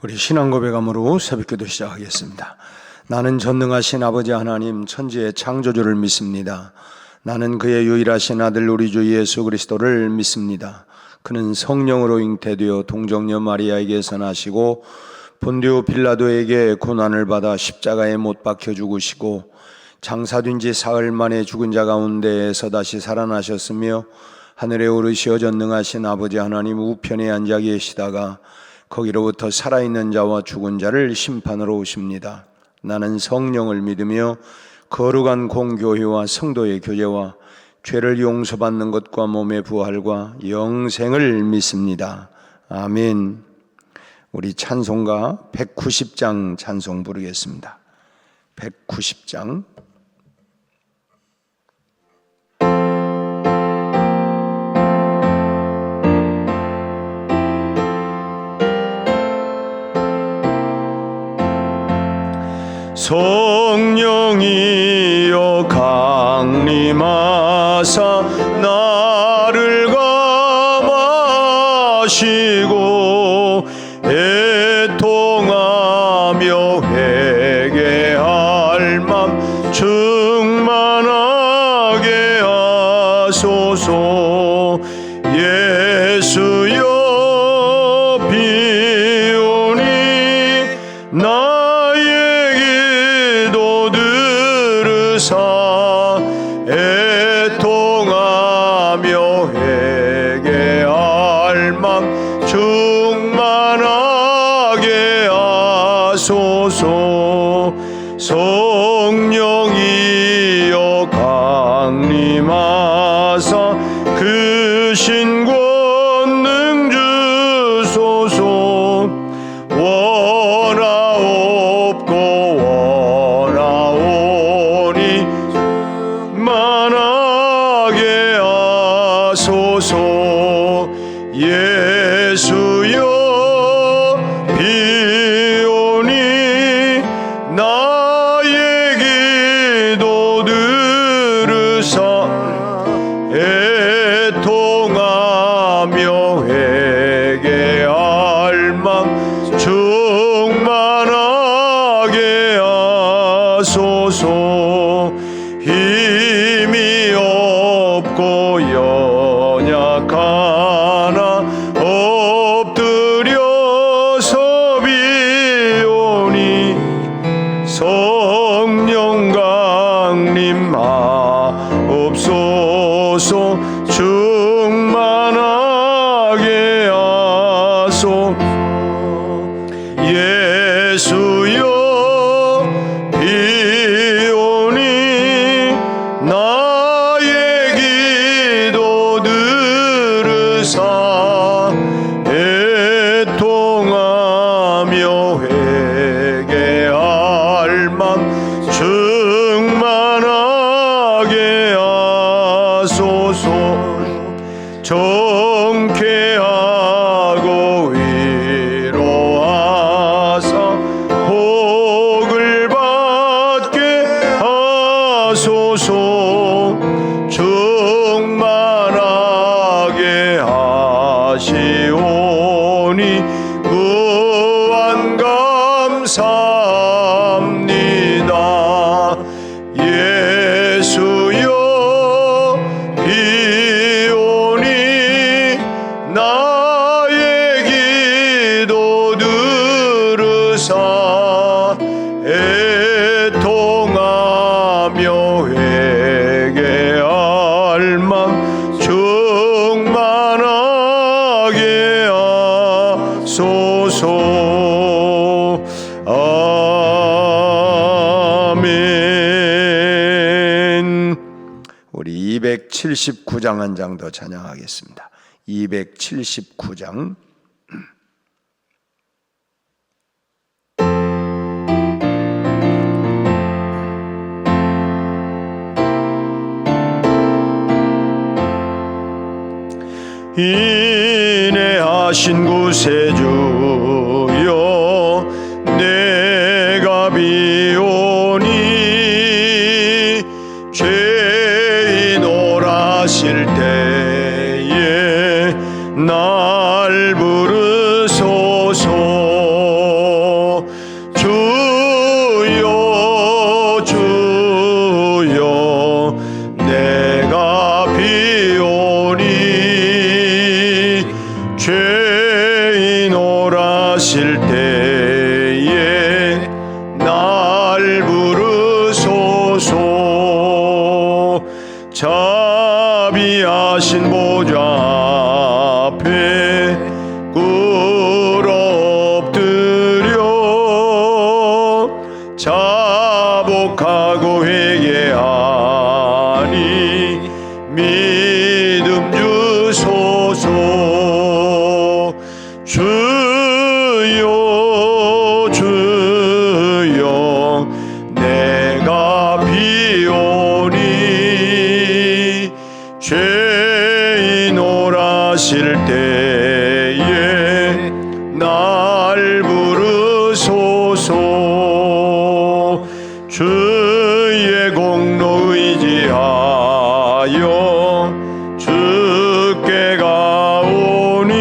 우리 신앙 고백함으로 새벽기도 시작하겠습니다. 나는 전능하신 아버지 하나님 천지의 창조주를 믿습니다. 나는 그의 유일하신 아들 우리 주 예수 그리스도를 믿습니다. 그는 성령으로 잉태되어 동정녀 마리아에게서 나시고 본디오 빌라도에게 고난을 받아 십자가에 못 박혀 죽으시고 장사된 지 사흘 만에 죽은 자 가운데에서 다시 살아나셨으며 하늘에 오르시어 전능하신 아버지 하나님 우편에 앉아 계시다가 거기로부터 살아있는 자와 죽은 자를 심판하러 오십니다. 나는 성령을 믿으며 거룩한 공교회와 성도의 교제와 죄를 용서받는 것과 몸의 부활과 영생을 믿습니다. 아멘. 우리 찬송가 190장 찬송 부르겠습니다. 190장. 성령이여 강림하사 나를 감하시고 애통하며 회개할 맘 충만하게 하소서. 예수여 비오니 애통하며 회개할 맘 충만하게 하소서. 성령이여 강림하사 그 신권능 주소서. 원하옵고 원하오니 만하게 하소서. 예수여 비오니 나의 기도 들으사 애통하며 회개할 맘 충만하게 하소서. 힘이 없고 연약하나 엎드려서 비오니 성령 강림하옵소서. 충만하게 하소서. 예수여 비오니 나의 기도 들으사 애통하며 회개할 맘 충만하게 하소서. 정케하고 위로하사 복을 받게 하소서. 충만하게 하시오니 무한 감사합니다. 예수여 비오니 나의 기도 들으사 애통하며 회개할 맘 충만하게 하소서. 아멘. 우리 279장 한 장 더 찬양하겠습니다. 279장. 인내하신 구세주여 내가 비오니 죄인 오라실 때에 날 부르소서. 자비하신 보좌 앞에 꿇어 엎드려 자복하고 회개하니 믿음 주소서. 주여 주여 내가 비오니 죄인 오라실 때에 날 부르소서. 주의 공로 의지하여 주께 가오니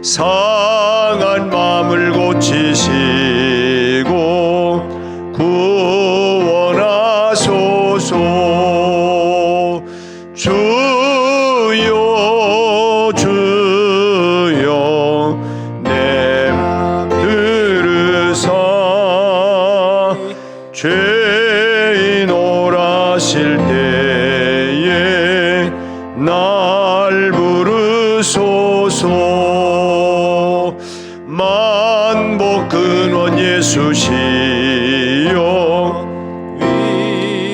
상한 마음을 고치시고 구원하소서. 주여 주여 내 들으사 죄인 오라실 때에 날 부르소서. 만복 근원 예수시여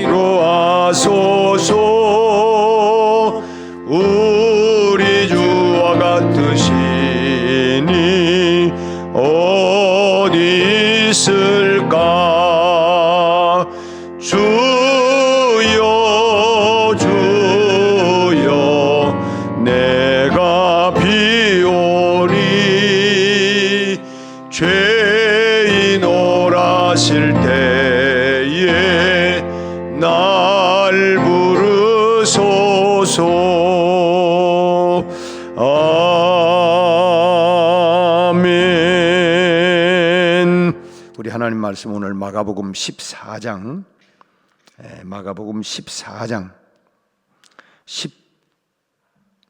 위로하소서. 우리 주와 같으시니 어디 있을까. 주여 주여 내가 비오니 죄인 오라실 때에 날 부르소서. 아멘. 우리 하나님 말씀 오늘 마가복음 14장 마가복음 14장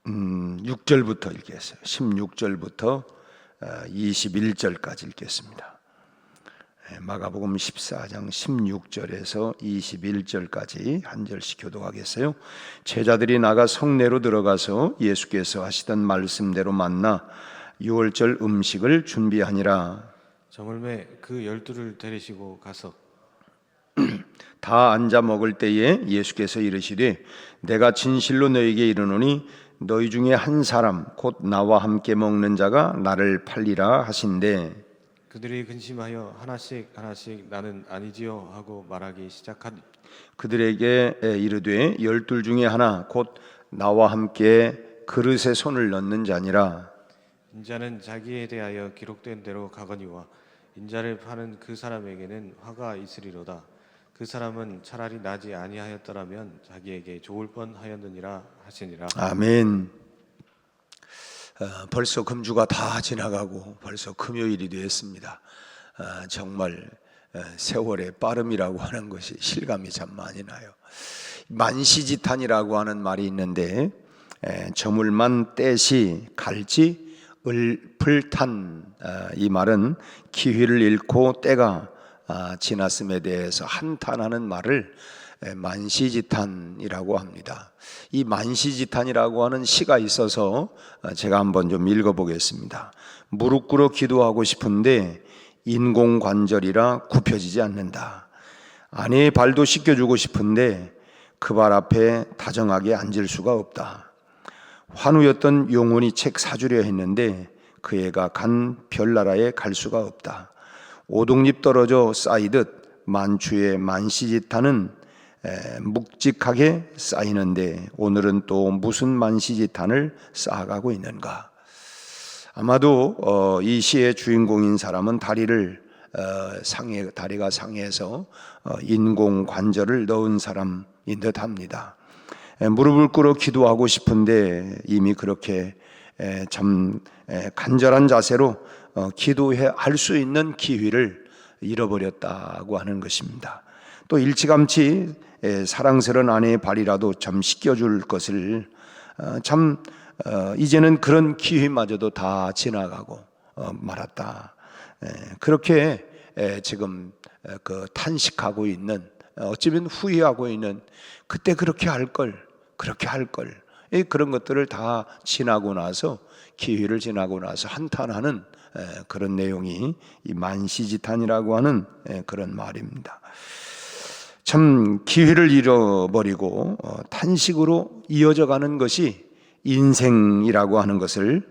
16절부터 읽겠어요. 16절부터 21절까지 읽겠습니다. 마가복음 14장 16절에서 21절까지 한 절씩 교독하겠어요. 제자들이 나가 성내로 들어가서 예수께서 하시던 말씀대로 만나 유월절 음식을 준비하니라. 저물매 그 12를 데리시고 가서 다 앉아 먹을 때에 예수께서 이르시되 내가 진실로 너희에게 이르노니 너희 중에 한 사람 곧 나와 함께 먹는 자가 나를 팔리라 하신대. 그들이 근심하여 하나씩 나는 아니지요 하고 말하기 시작하니 그들에게 이르되 12 중에 하나 곧 나와 함께 그릇에 손을 넣는 자니라. 인자는 자기에 대하여 기록된 대로 가거니와 인자를 파는 그 사람에게는 화가 있으리로다. 그 사람은 차라리 나지 아니하였더라면 자기에게 좋을 뻔하였느니라 하시니라. 아멘. 벌써 금주가 다 지나가고 벌써 금요일이 되었습니다. 정말 세월의 빠름이라고 하는 것이 실감이 참 많이 나요. 만시지탄이라고 하는 말이 있는데 저물만 떼시 갈지 을풀탄, 이 말은 기회를 잃고 때가 지났음에 대해서 한탄하는 말을 만시지탄이라고 합니다. 이 만시지탄이라고 하는 시가 있어서 제가 한번 좀 읽어보겠습니다. 무릎 꿇어 기도하고 싶은데 인공관절이라 굽혀지지 않는다. 아내의 발도 씻겨주고 싶은데 그 발 앞에 다정하게 앉을 수가 없다. 환우였던 영혼이 책 사주려 했는데 그 애가 간 별나라에 갈 수가 없다. 오동잎 떨어져 쌓이듯 만추의 만시지탄은 묵직하게 쌓이는데 오늘은 또 무슨 만시지탄을 쌓아가고 있는가. 아마도 이 시의 주인공인 사람은 다리가 상해서 인공관절을 넣은 사람인 듯합니다. 무릎을 꿇어 기도하고 싶은데 이미 그렇게 참 간절한 자세로 기도해야 할 수 있는 기회를 잃어버렸다고 하는 것입니다. 또 일찌감치 사랑스러운 아내의 발이라도 참 씻겨줄 것을 이제는 그런 기회마저도 다 지나가고 말았다. 그렇게 지금 그 탄식하고 있는 어쩌면 후회하고 있는 그때 그렇게 할 걸, 그렇게 할 걸, 그런 것들을 다 지나고 나서, 기회를 지나고 나서 한탄하는 그런 내용이 이 만시지탄이라고 하는 그런 말입니다. 참 기회를 잃어버리고 탄식으로 이어져 가는 것이 인생이라고 하는 것을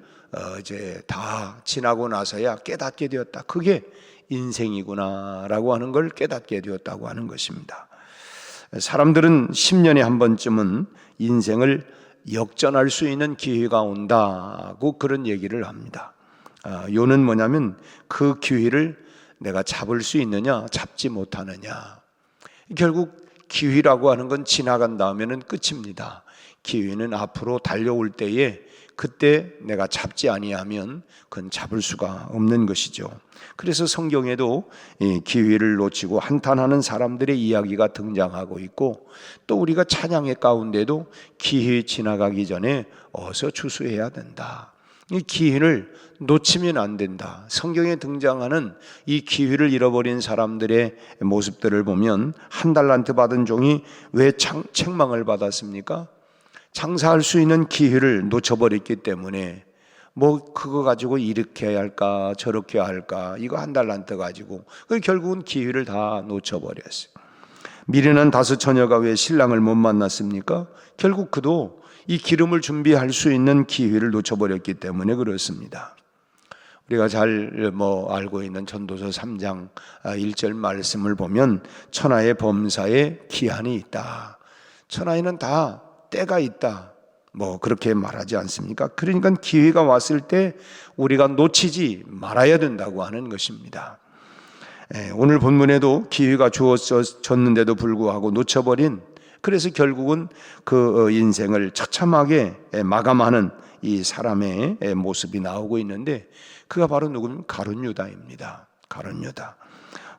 이제 다 지나고 나서야 깨닫게 되었다. 그게 인생이구나라고 하는 걸 깨닫게 되었다고 하는 것입니다. 사람들은 10년에 한 번쯤은 인생을 역전할 수 있는 기회가 온다고 그런 얘기를 합니다. 요는 뭐냐면 그 기회를 내가 잡을 수 있느냐 잡지 못하느냐. 결국 기회라고 하는 건 지나간 다음에는 끝입니다. 기회는 앞으로 달려올 때에 그때 내가 잡지 아니하면 그건 잡을 수가 없는 것이죠. 그래서 성경에도 기회를 놓치고 한탄하는 사람들의 이야기가 등장하고 있고, 또 우리가 찬양의 가운데도 기회 지나가기 전에 어서 추수해야 된다. 이 기회를 놓치면 안 된다. 성경에 등장하는 이 기회를 잃어버린 사람들의 모습들을 보면, 한 달란트 받은 종이 왜 책망을 받았습니까? 장사할 수 있는 기회를 놓쳐버렸기 때문에, 뭐 그거 가지고 이렇게 해야 할까 저렇게 해야 할까, 이거 한 달란트 가지고 결국은 기회를 다 놓쳐버렸어요. 미련한 5 처녀가 왜 신랑을 못 만났습니까? 결국 그도 이 기름을 준비할 수 있는 기회를 놓쳐버렸기 때문에 그렇습니다. 우리가 잘 알고 있는 전도서 3장 1절 말씀을 보면, 천하의 범사에 기한이 있다. 천하에는 다 때가 있다. 그렇게 말하지 않습니까? 그러니까 기회가 왔을 때 우리가 놓치지 말아야 된다고 하는 것입니다. 오늘 본문에도 기회가 주어졌는데도 불구하고 놓쳐버린, 그래서 결국은 그 인생을 처참하게 마감하는 이 사람의 모습이 나오고 있는데, 그가 바로 누구냐면 가룟 유다입니다. 가룟 유다.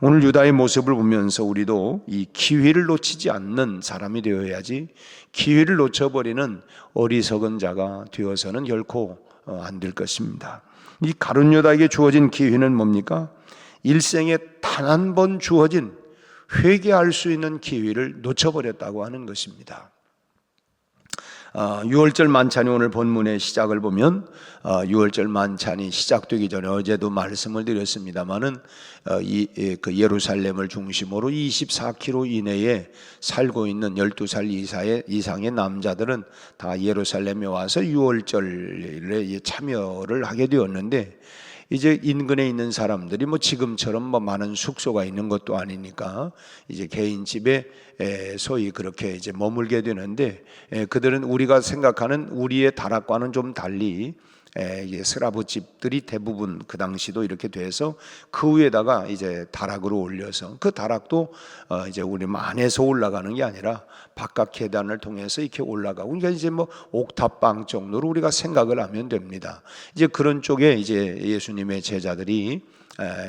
오늘 유다의 모습을 보면서 우리도 이 기회를 놓치지 않는 사람이 되어야지, 기회를 놓쳐버리는 어리석은 자가 되어서는 결코 안 될 것입니다. 이 가룟 유다에게 주어진 기회는 뭡니까? 일생에 단 한 번 주어진 회개할 수 있는 기회를 놓쳐버렸다고 하는 것입니다. 6월절 만찬이 오늘 본문의 시작을 보면, 6월절 만찬이 시작되기 전에 어제도 말씀을 드렸습니다마는 그 예루살렘을 중심으로 24km 이내에 살고 있는 12살 이상의 남자들은 다 예루살렘에 와서 6월절에 참여를 하게 되었는데, 이제 인근에 있는 사람들이 지금처럼 많은 숙소가 있는 것도 아니니까 이제 개인 집에 소위 그렇게 이제 머물게 되는데, 그들은 우리가 생각하는 우리의 다락과는 좀 달리 스라브 집들이 대부분 그 당시도 이렇게 돼서 그 위에다가 이제 다락으로 올려서, 그 다락도 이제 우리 안에서 올라가는 게 아니라 바깥 계단을 통해서 이렇게 올라가고, 그러니까 이제 옥탑방 정도로 우리가 생각을 하면 됩니다. 이제 그런 쪽에 이제 예수님의 제자들이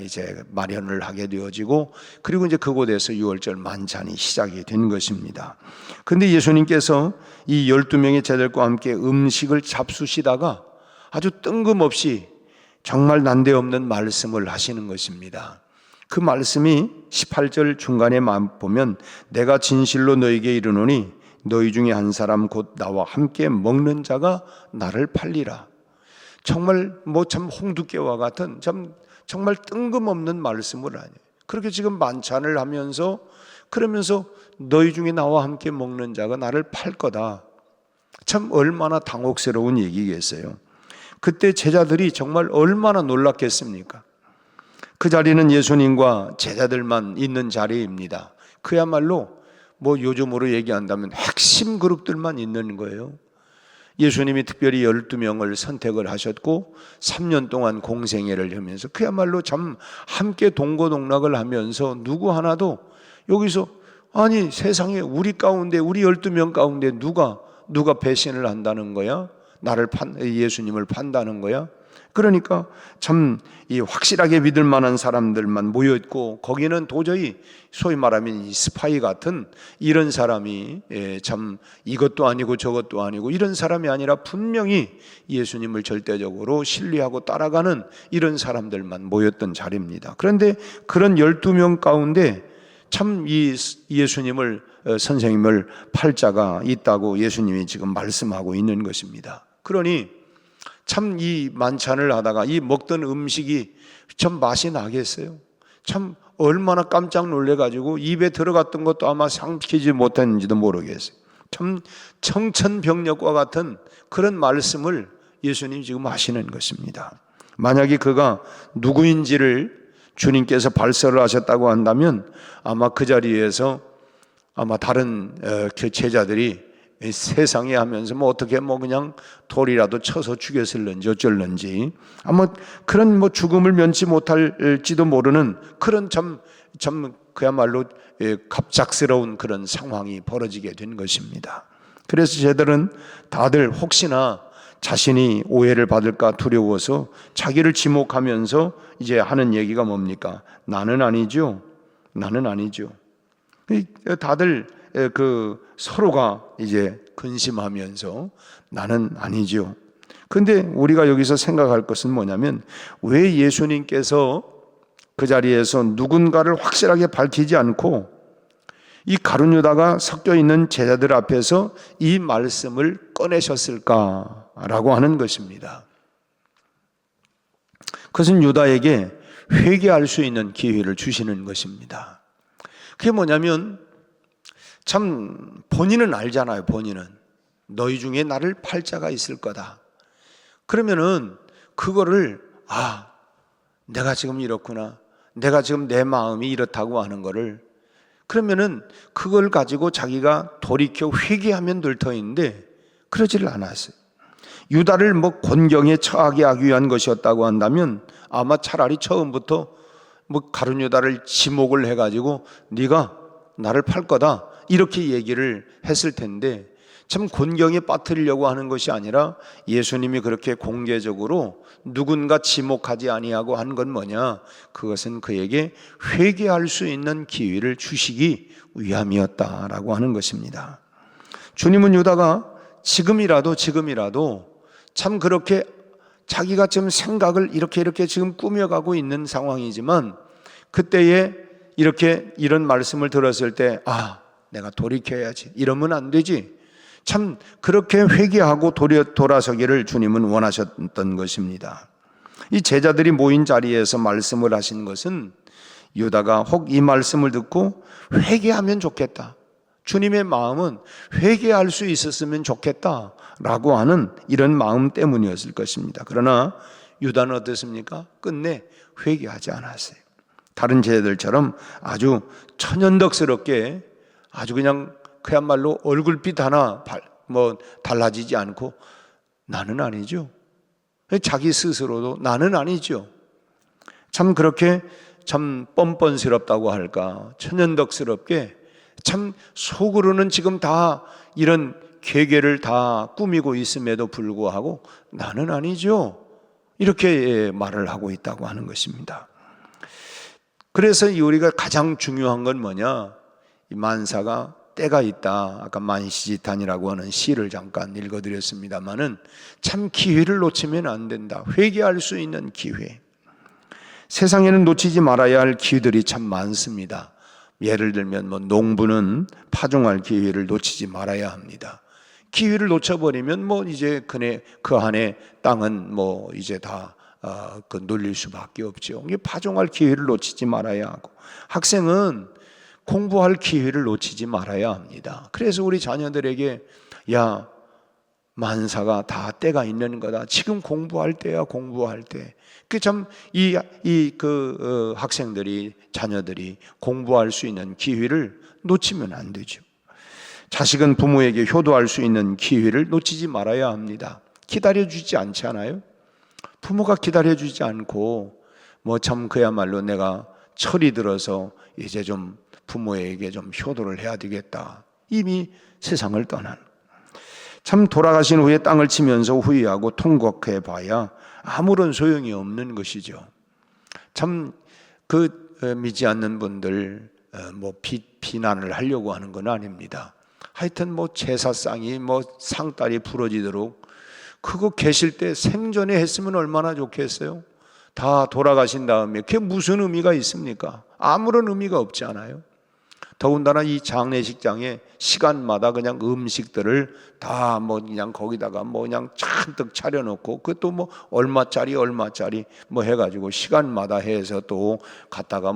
이제 마련을 하게 되어지고, 그리고 이제 그곳에서 6월절 만찬이 시작이 된 것입니다. 근데 예수님께서 이 12명의 제자들과 함께 음식을 잡수시다가 아주 뜬금없이 정말 난데없는 말씀을 하시는 것입니다. 그 말씀이 18절 중간에 보면, 내가 진실로 너에게 이르노니 너희 중에 한 사람 곧 나와 함께 먹는 자가 나를 팔리라. 정말 참 홍두깨와 같은 정말 뜬금없는 말씀을 하네요. 그렇게 지금 만찬을 하면서 그러면서 너희 중에 나와 함께 먹는 자가 나를 팔 거다. 참 얼마나 당혹스러운 얘기겠어요. 그때 제자들이 정말 얼마나 놀랐겠습니까? 그 자리는 예수님과 제자들만 있는 자리입니다. 그야말로 요즘으로 얘기한다면 핵심 그룹들만 있는 거예요. 예수님이 특별히 12명을 선택을 하셨고 3년 동안 공생애를 하면서 그야말로 참 함께 동고동락을 하면서 누구 하나도 여기서 아니 세상에 우리 가운데 우리 12명 가운데 누가 배신을 한다는 거야? 예수님을 판다는 거야? 그러니까 참 이 확실하게 믿을 만한 사람들만 모여있고, 거기는 도저히 소위 말하면 이 스파이 같은 이런 사람이 참 이것도 아니고 저것도 아니고 이런 사람이 아니라 분명히 예수님을 절대적으로 신뢰하고 따라가는 이런 사람들만 모였던 자리입니다. 그런데 그런 12명 가운데 참 이 예수님을 선생님을 팔자가 있다고 예수님이 지금 말씀하고 있는 것입니다. 그러니 참 이 만찬을 하다가 이 먹던 음식이 참 맛이 나겠어요? 참 얼마나 깜짝 놀래가지고 입에 들어갔던 것도 아마 삼키지 못했는지도 모르겠어요. 참 청천벽력과 같은 그런 말씀을 예수님이 지금 하시는 것입니다. 만약에 그가 누구인지를 주님께서 발설을 하셨다고 한다면 아마 그 자리에서 아마 다른 그 제자들이 세상에 하면서 뭐 어떻게 뭐 그냥 돌이라도 쳐서 죽였을는지 어쩔는지 아마 그런 뭐 죽음을 면치 못할지도 모르는 그런 참 그야말로 갑작스러운 그런 상황이 벌어지게 된 것입니다. 그래서 제들은 다들 혹시나 자신이 오해를 받을까 두려워서 자기를 지목하면서 이제 하는 얘기가 뭡니까? 나는 아니죠. 나는 아니죠. 다들 그 서로가 이제 근심하면서 나는 아니죠. 그런데 우리가 여기서 생각할 것은 뭐냐면 왜 예수님께서 그 자리에서 누군가를 확실하게 밝히지 않고 이 가룟 유다가 섞여 있는 제자들 앞에서 이 말씀을 꺼내셨을까라고 하는 것입니다. 그것은 유다에게 회개할 수 있는 기회를 주시는 것입니다. 그게 뭐냐면 참 본인은 알잖아요. 본인은 너희 중에 나를 팔 자가 있을 거다. 그러면은 그거를 내가 지금 이렇구나. 내가 지금 내 마음이 이렇다고 하는 거를 그러면은 그걸 가지고 자기가 돌이켜 회개하면 될 터인데 그러지를 않았어요. 유다를 뭐 곤경에 처하게 하기 위한 것이었다고 한다면 아마 차라리 처음부터 뭐 가룟 유다를 지목을 해가지고 네가 나를 팔 거다 이렇게 얘기를 했을 텐데 참 곤경에 빠뜨리려고 하는 것이 아니라 예수님이 그렇게 공개적으로 누군가 지목하지 아니하고 한 건 뭐냐? 그것은 그에게 회개할 수 있는 기회를 주시기 위함이었다라고 하는 것입니다. 주님은 유다가 지금이라도 참 그렇게 자기가 지금 생각을 이렇게 지금 꾸며가고 있는 상황이지만 그때에 이렇게 이런 말씀을 들었을 때 내가 돌이켜야지 이러면 안 되지. 참 그렇게 회개하고 돌아서기를 주님은 원하셨던 것입니다. 이 제자들이 모인 자리에서 말씀을 하신 것은 유다가 혹 이 말씀을 듣고 회개하면 좋겠다. 주님의 마음은 회개할 수 있었으면 좋겠다라고 하는 이런 마음 때문이었을 것입니다. 그러나 유다는 어떻습니까? 끝내 회개하지 않았어요. 다른 제자들처럼 아주 천연덕스럽게 아주 그냥 그야말로 얼굴빛 하나 뭐 달라지지 않고 나는 아니죠. 자기 스스로도 나는 아니죠. 참 그렇게 참 뻔뻔스럽다고 할까 천연덕스럽게 참 속으로는 지금 다 이런 계계를 다 꾸미고 있음에도 불구하고 나는 아니죠. 이렇게 말을 하고 있다고 하는 것입니다. 그래서 우리가 가장 중요한 건 뭐냐? 이 만사가 때가 있다. 아까 만시지탄이라고 하는 시를 잠깐 읽어드렸습니다마는 참 기회를 놓치면 안 된다. 회개할 수 있는 기회. 세상에는 놓치지 말아야 할 기회들이 참 많습니다. 예를 들면 뭐 농부는 파종할 기회를 놓치지 말아야 합니다. 기회를 놓쳐버리면 뭐 이제 그 안에 땅은 뭐 이제 다 눌릴 수밖에 없죠. 파종할 기회를 놓치지 말아야 하고 학생은 공부할 기회를 놓치지 말아야 합니다. 그래서 우리 자녀들에게 만사가 다 때가 있는 거다. 지금 공부할 때야 공부할 때. 그 참 학생들이 자녀들이 공부할 수 있는 기회를 놓치면 안 되죠. 자식은 부모에게 효도할 수 있는 기회를 놓치지 말아야 합니다. 기다려주지 않잖아요. 부모가 기다려주지 않고 뭐 참 그야말로 내가 철이 들어서 이제 좀 부모에게 좀 효도를 해야 되겠다. 이미 세상을 떠난 참 돌아가신 후에 땅을 치면서 후회하고 통곡해 봐야 아무런 소용이 없는 것이죠. 참 믿지 않는 분들 뭐 비난을 하려고 하는 건 아닙니다. 하여튼 뭐 제사상이 뭐 상다리 부러지도록 그거 계실 때 생전에 했으면 얼마나 좋겠어요. 다 돌아가신 다음에 그게 무슨 의미가 있습니까? 아무런 의미가 없지 않아요. 더군다나 이 장례식장에 시간마다 그냥 음식들을 다 뭐 그냥 거기다가 뭐 그냥 잔뜩 차려놓고 그것도 뭐 얼마짜리 뭐 해가지고 시간마다 해서 또 갖다가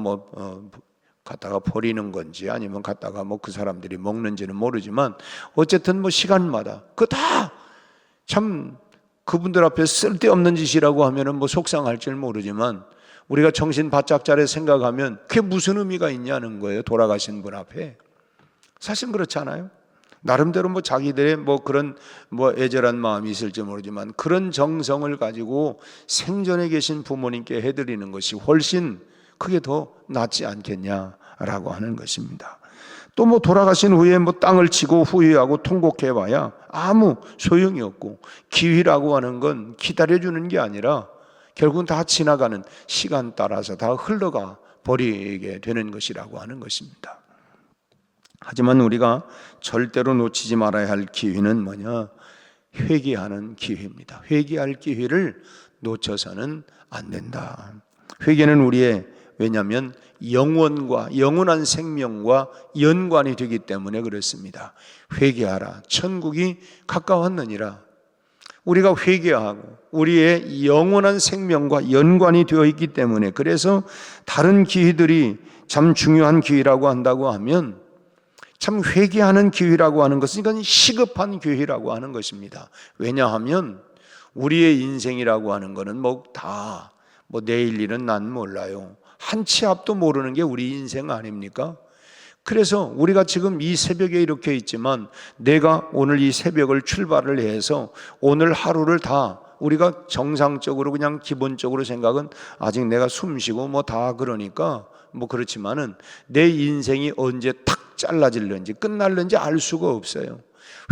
버리는 건지 아니면 갖다가 뭐 그 사람들이 먹는지는 모르지만 어쨌든 뭐 시간마다 그 다 참 그분들 앞에 쓸데없는 짓이라고 하면은 뭐 속상할지 모르지만 우리가 정신 바짝 차려 생각하면 그게 무슨 의미가 있냐는 거예요. 돌아가신 분 앞에. 사실 그렇지 않아요? 나름대로 뭐 자기들의 뭐 그런 뭐 애절한 마음이 있을지 모르지만 그런 정성을 가지고 생전에 계신 부모님께 해드리는 것이 훨씬 그게 더 낫지 않겠냐라고 하는 것입니다. 또 뭐 돌아가신 후에 뭐 땅을 치고 후회하고 통곡해봐야 아무 소용이 없고 기휘라고 하는 건 기다려주는 게 아니라 결국은 다 지나가는 시간 따라서 다 흘러가 버리게 되는 것이라고 하는 것입니다. 하지만 우리가 절대로 놓치지 말아야 할 기회는 뭐냐? 회개하는 기회입니다. 회개할 기회를 놓쳐서는 안 된다. 회개는 우리의 왜냐하면 영원한 생명과 연관이 되기 때문에 그렇습니다. 회개하라. 천국이 가까웠느니라. 우리가 회개하고 우리의 영원한 생명과 연관이 되어 있기 때문에 그래서 다른 기회들이 참 중요한 기회라고 한다고 하면 참 회개하는 기회라고 하는 것은 이건 시급한 기회라고 하는 것입니다. 왜냐하면 우리의 인생이라고 하는 것은 뭐 내일 일은 난 몰라요. 한 치 앞도 모르는 게 우리 인생 아닙니까? 그래서 우리가 지금 이 새벽에 이렇게 있지만 내가 오늘 이 새벽을 출발을 해서 오늘 하루를 다 우리가 정상적으로 그냥 기본적으로 생각은 아직 내가 숨쉬고 뭐 다 그러니까 뭐 그렇지만은 내 인생이 언제 탁 잘라질는지 끝날는지 알 수가 없어요.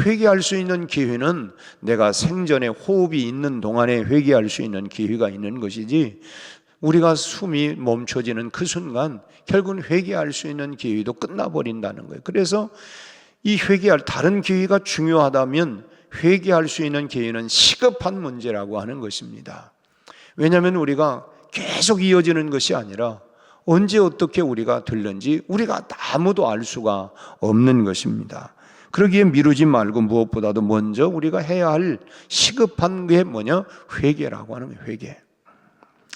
회개할 수 있는 기회는 내가 생전에 호흡이 있는 동안에 회개할 수 있는 기회가 있는 것이지 우리가 숨이 멈춰지는 그 순간 결국은 회개할 수 있는 기회도 끝나버린다는 거예요. 그래서 이 다른 기회가 중요하다면 회개할 수 있는 기회는 시급한 문제라고 하는 것입니다. 왜냐하면 우리가 계속 이어지는 것이 아니라 언제 어떻게 우리가 들는지 우리가 아무도 알 수가 없는 것입니다. 그러기에 미루지 말고 무엇보다도 먼저 우리가 해야 할 시급한 게 뭐냐? 회개라고 하는 거예요. 회개.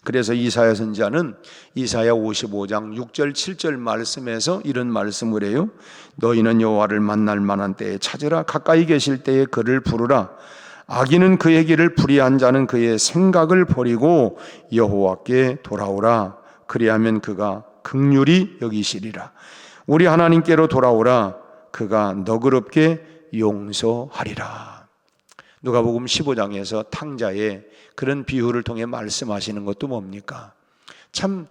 그래서 이사야 선지자는 이사야 55장 6절 7절 말씀에서 이런 말씀을 해요. 너희는 여호와를 만날 만한 때에 찾으라. 가까이 계실 때에 그를 부르라. 악인은 그의 길을 불의한 자는 그의 생각을 버리고 여호와께 돌아오라. 그리하면 그가 긍휼히 여기시리라. 우리 하나님께로 돌아오라. 그가 너그럽게 용서하리라. 누가복음 15장에서 탕자의 그런 비유를 통해 말씀하시는 것도 뭡니까? 참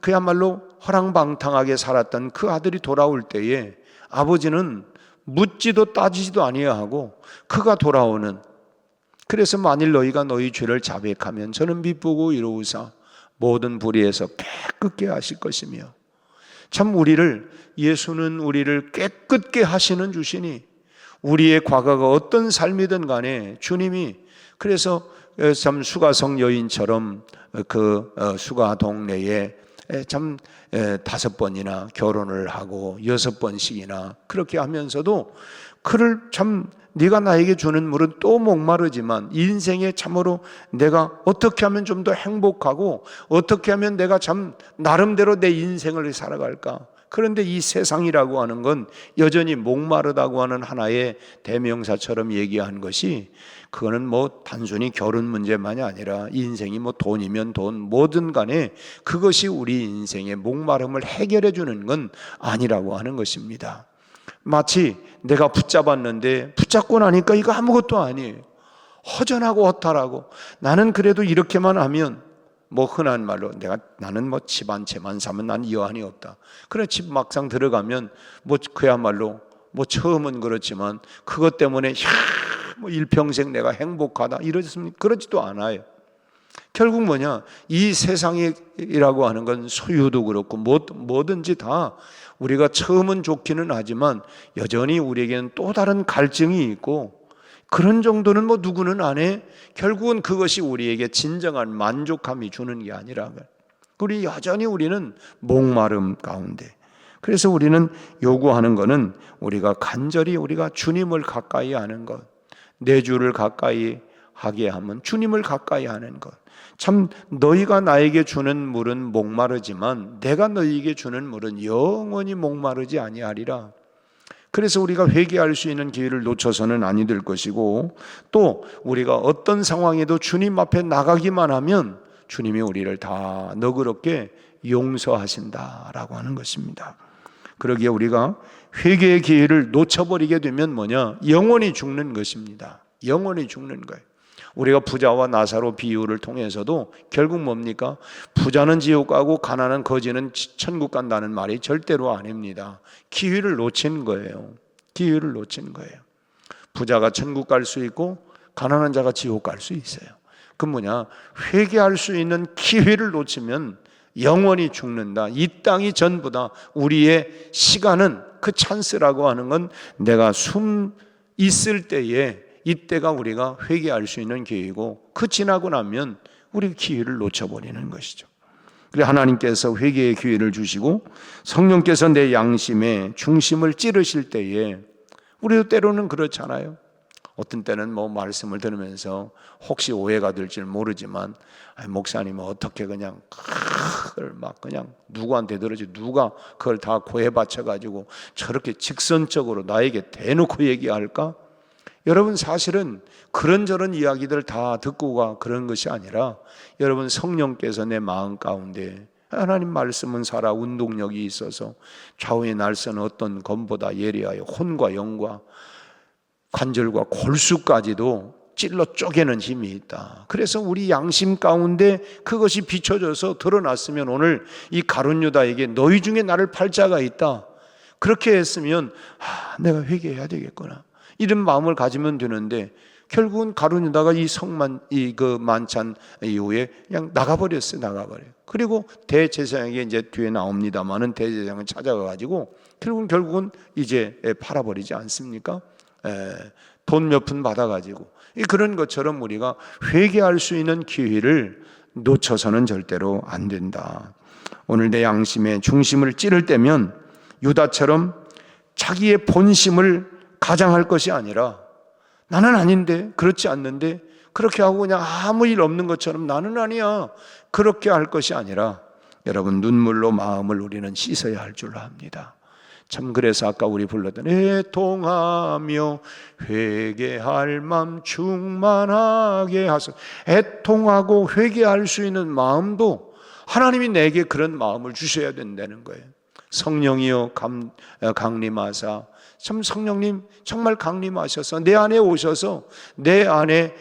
그야말로 허랑방탕하게 살았던 그 아들이 돌아올 때에 아버지는 묻지도 따지지도 아니하고 그가 돌아오는, 그래서 만일 너희가 너희 죄를 자백하면 저는 미쁘고 이로우사 모든 불의에서 깨끗게 하실 것이며, 참 예수는 우리를 깨끗게 하시는 주시니 우리의 과거가 어떤 삶이든 간에 주님이, 그래서 참 수가성 여인처럼 그 수가 동네에 참 5번이나 결혼을 하고 6번씩이나 그렇게 하면서도 그를 참 네가 나에게 주는 물은 또 목마르지만 인생에 참으로 내가 어떻게 하면 좀 더 행복하고 어떻게 하면 내가 참 나름대로 내 인생을 살아갈까. 그런데 이 세상이라고 하는 건 여전히 목마르다고 하는 하나의 대명사처럼 얘기한 것이, 그거는 뭐 단순히 결혼 문제만이 아니라 인생이 뭐 돈이면 돈 뭐든 간에 그것이 우리 인생의 목마름을 해결해 주는 건 아니라고 하는 것입니다. 마치 내가 붙잡았는데 붙잡고 나니까 이거 아무것도 아니에요. 허전하고 허탈하고, 나는 그래도 이렇게만 하면 뭐 흔한 말로 나는 뭐 집 한 채만 사면 난 여한이 없다. 그래 집 막상 들어가면 뭐 그야말로 뭐 처음은 그렇지만 그것 때문에 뭐 일평생 내가 행복하다 이러습니까? 그러지도 않아요. 결국 이 세상이라고 하는 건 소유도 그렇고 뭐든지 다 우리가 처음은 좋기는 하지만 여전히 우리에게는 또 다른 갈증이 있고, 그런 정도는 뭐 누구는 안 해. 결국은 그것이 우리에게 진정한 만족함이 주는 게 아니라 우리 여전히 우리는 목마름 가운데. 그래서 우리는 요구하는 것은 우리가 간절히 우리가 주님을 가까이 하는 것, 내 주를 가까이 하게 하면 주님을 가까이 하는 것. 참 너희가 나에게 주는 물은 목마르지만 내가 너희에게 주는 물은 영원히 목마르지 아니하리라. 그래서 우리가 회개할 수 있는 기회를 놓쳐서는 아니 될 것이고, 또 우리가 어떤 상황에도 주님 앞에 나가기만 하면 주님이 우리를 다 너그럽게 용서하신다라고 하는 것입니다. 그러기에 우리가 회개의 기회를 놓쳐버리게 되면 뭐냐? 영원히 죽는 것입니다. 영원히 죽는 거예요. 우리가 부자와 나사로 비유를 통해서도 결국 뭡니까? 부자는 지옥 가고 가난한 거지는 천국 간다는 말이 절대로 아닙니다. 기회를 놓친 거예요. 기회를 놓친 거예요. 부자가 천국 갈 수 있고 가난한 자가 지옥 갈 수 있어요. 그 뭐냐? 회개할 수 있는 기회를 놓치면 영원히 죽는다. 이 땅이 전부 다 우리의 시간은, 그 찬스라고 하는 건 내가 숨 있을 때에 이때가 우리가 회개할 수 있는 기회이고, 그 지나고 나면 우리 기회를 놓쳐버리는 것이죠. 그래서 하나님께서 회개의 기회를 주시고 성령께서 내 양심의 중심을 찌르실 때에, 우리도 때로는 그렇잖아요. 어떤 때는 뭐 말씀을 들으면서 혹시 오해가 될지 모르지만, 목사님은 어떻게 그냥 그걸 막 그냥 누구한테 들었지, 누가 그걸 다 고해 바쳐가지고 저렇게 직선적으로 나에게 대놓고 얘기할까? 여러분, 사실은 그런저런 이야기들 다 듣고가 그런 것이 아니라, 여러분 성령께서 내 마음 가운데 하나님 말씀은 살아 운동력이 있어서 좌우의 날선 어떤 검보다 예리하여 혼과 영과 관절과 골수까지도 찔러 쪼개는 힘이 있다. 그래서 우리 양심 가운데 그것이 비춰져서 드러났으면 오늘 이 가룟 유다에게 너희 중에 나를 팔 자가 있다, 그렇게 했으면 내가 회개해야 되겠구나, 이런 마음을 가지면 되는데, 결국은 가룟 유다가 이 그 만찬 이후에 그냥 나가버렸어요. 나가버려요. 그리고 대제사장에게 이제 뒤에 나옵니다만은 대제사장을 찾아가가지고 결국은 이제 팔아버리지 않습니까? 돈 몇 푼 받아가지고. 그런 것처럼 우리가 회개할 수 있는 기회를 놓쳐서는 절대로 안 된다. 오늘 내 양심의 중심을 찌를 때면 유다처럼 자기의 본심을 가장할 것이 아니라, 나는 아닌데, 그렇지 않는데, 그렇게 하고 그냥 아무 일 없는 것처럼 나는 아니야, 그렇게 할 것이 아니라, 여러분 눈물로 마음을 우리는 씻어야 할 줄로 합니다. 참, 그래서 아까 우리 불렀던 애통하며 회개할 맘 충만하게 하소서. 애통하고 회개할 수 있는 마음도 하나님이 내게 그런 마음을 주셔야 된다는 거예요. 성령이여 강림하사, 참 성령님 정말 강림하셔서 내 안에 오셔서 내 안에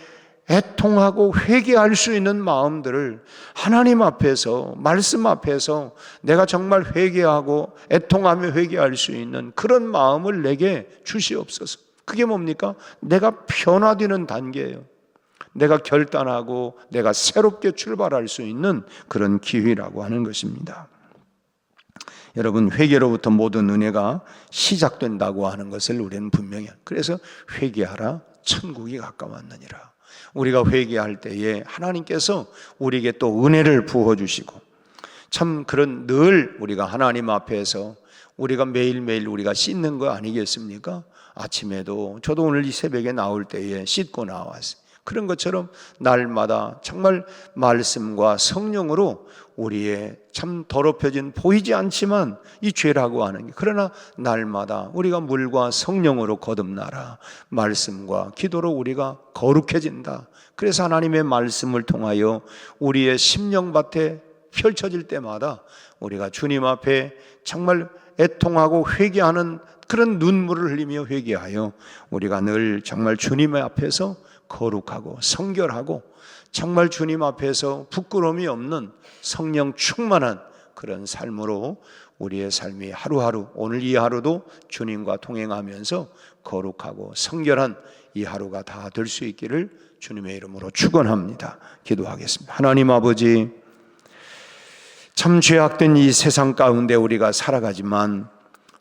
애통하고 회개할 수 있는 마음들을 하나님 앞에서, 말씀 앞에서 내가 정말 회개하고 애통하며 회개할 수 있는 그런 마음을 내게 주시옵소서. 그게 뭡니까? 내가 변화되는 단계예요. 내가 결단하고 내가 새롭게 출발할 수 있는 그런 기회라고 하는 것입니다. 여러분, 회개로부터 모든 은혜가 시작된다고 하는 것을 우리는 분명히, 그래서 회개하라 천국이 가까웠느니라. 우리가 회개할 때에 하나님께서 우리에게 또 은혜를 부어주시고, 참 그런 늘 우리가 하나님 앞에서 우리가 매일매일 우리가 씻는 거 아니겠습니까? 아침에도 저도 오늘 이 새벽에 나올 때에 씻고 나왔어요. 그런 것처럼 날마다 정말 말씀과 성령으로 우리의 참 더럽혀진, 보이지 않지만 이 죄라고 하는 게, 그러나 날마다 우리가 물과 성령으로 거듭나라, 말씀과 기도로 우리가 거룩해진다. 그래서 하나님의 말씀을 통하여 우리의 심령밭에 펼쳐질 때마다 우리가 주님 앞에 정말 애통하고 회개하는 그런 눈물을 흘리며 회개하여 우리가 늘 정말 주님 앞에서 거룩하고 성결하고 정말 주님 앞에서 부끄러움이 없는 성령 충만한 그런 삶으로 우리의 삶이 하루하루, 오늘 이 하루도 주님과 동행하면서 거룩하고 성결한 이 하루가 다 될 수 있기를 주님의 이름으로 축원합니다. 기도하겠습니다. 하나님 아버지, 참 죄악된 이 세상 가운데 우리가 살아가지만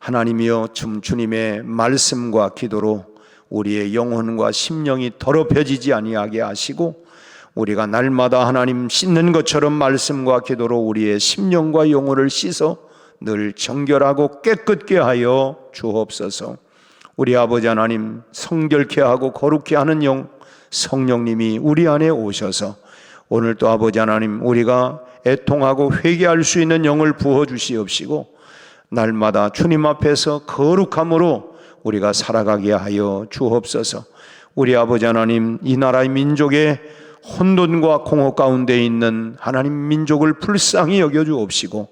하나님이여, 주님의 말씀과 기도로 우리의 영혼과 심령이 더럽혀지지 아니하게 하시고 우리가 날마다 하나님 씻는 것처럼 말씀과 기도로 우리의 심령과 영혼을 씻어 늘 정결하고 깨끗게 하여 주옵소서. 우리 아버지 하나님, 성결케 하고 거룩케 하는 영 성령님이 우리 안에 오셔서 오늘 또 아버지 하나님, 우리가 애통하고 회개할 수 있는 영을 부어주시옵시고 날마다 주님 앞에서 거룩함으로 우리가 살아가게 하여 주옵소서. 우리 아버지 하나님, 이 나라의 민족의 혼돈과 공허 가운데 있는 하나님 민족을 불쌍히 여겨주옵시고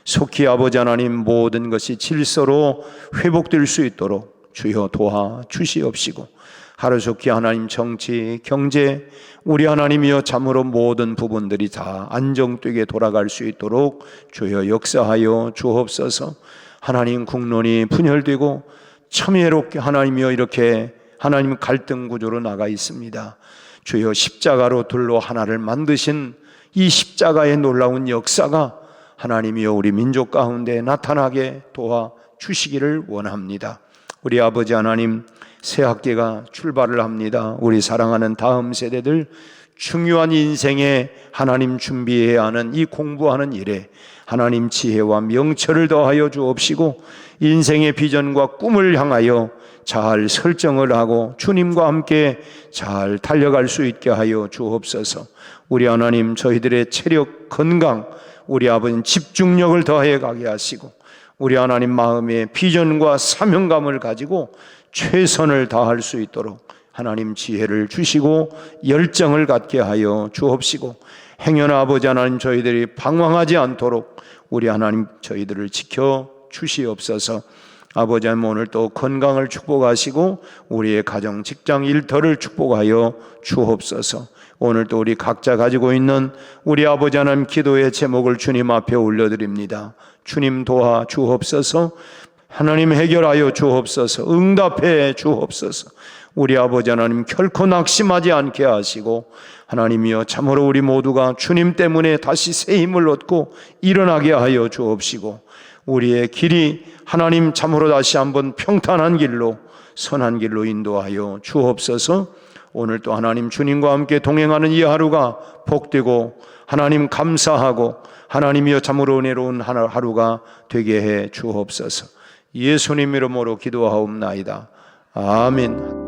속히 아버지 하나님, 모든 것이 질서로 회복될 수 있도록 주여 도와주시옵시고 하루속히 하나님 정치, 경제, 우리 하나님이여 참으로 모든 부분들이 다 안정되게 돌아갈 수 있도록 주여 역사하여 주옵소서. 하나님 국론이 분열되고 참회롭게 하나님이여 이렇게 하나님 갈등 구조로 나가 있습니다. 주여 십자가로 둘로 하나를 만드신 이 십자가의 놀라운 역사가 하나님이여 우리 민족 가운데 나타나게 도와주시기를 원합니다. 우리 아버지 하나님, 새 학기가 출발을 합니다. 우리 사랑하는 다음 세대들 중요한 인생에 하나님 준비해야 하는 이 공부하는 일에 하나님 지혜와 명철을 더하여 주옵시고 인생의 비전과 꿈을 향하여 잘 설정을 하고 주님과 함께 잘 달려갈 수 있게 하여 주옵소서. 우리 하나님, 저희들의 체력, 건강, 우리 아버지 집중력을 더해 가게 하시고 우리 하나님 마음의 비전과 사명감을 가지고 최선을 다할 수 있도록 하나님 지혜를 주시고 열정을 갖게 하여 주옵시고 행여나 아버지 하나님, 저희들이 방황하지 않도록 우리 하나님 저희들을 지켜 주시옵소서. 아버지 하나님, 오늘 또 건강을 축복하시고 우리의 가정, 직장, 일터를 축복하여 주옵소서. 오늘 또 우리 각자 가지고 있는 우리 아버지 하나님 기도의 제목을 주님 앞에 올려드립니다. 주님 도와 주옵소서. 하나님 해결하여 주옵소서. 응답해 주옵소서. 우리 아버지 하나님 결코 낙심하지 않게 하시고 하나님이여 참으로 우리 모두가 주님 때문에 다시 새 힘을 얻고 일어나게 하여 주옵시고 우리의 길이 하나님 참으로 다시 한번 평탄한 길로, 선한 길로 인도하여 주옵소서. 오늘 또 하나님 주님과 함께 동행하는 이 하루가 복되고 하나님 감사하고 하나님이여 참으로 은혜로운 하루가 되게 해 주옵소서. 예수님 이름으로 기도하옵나이다. 아멘.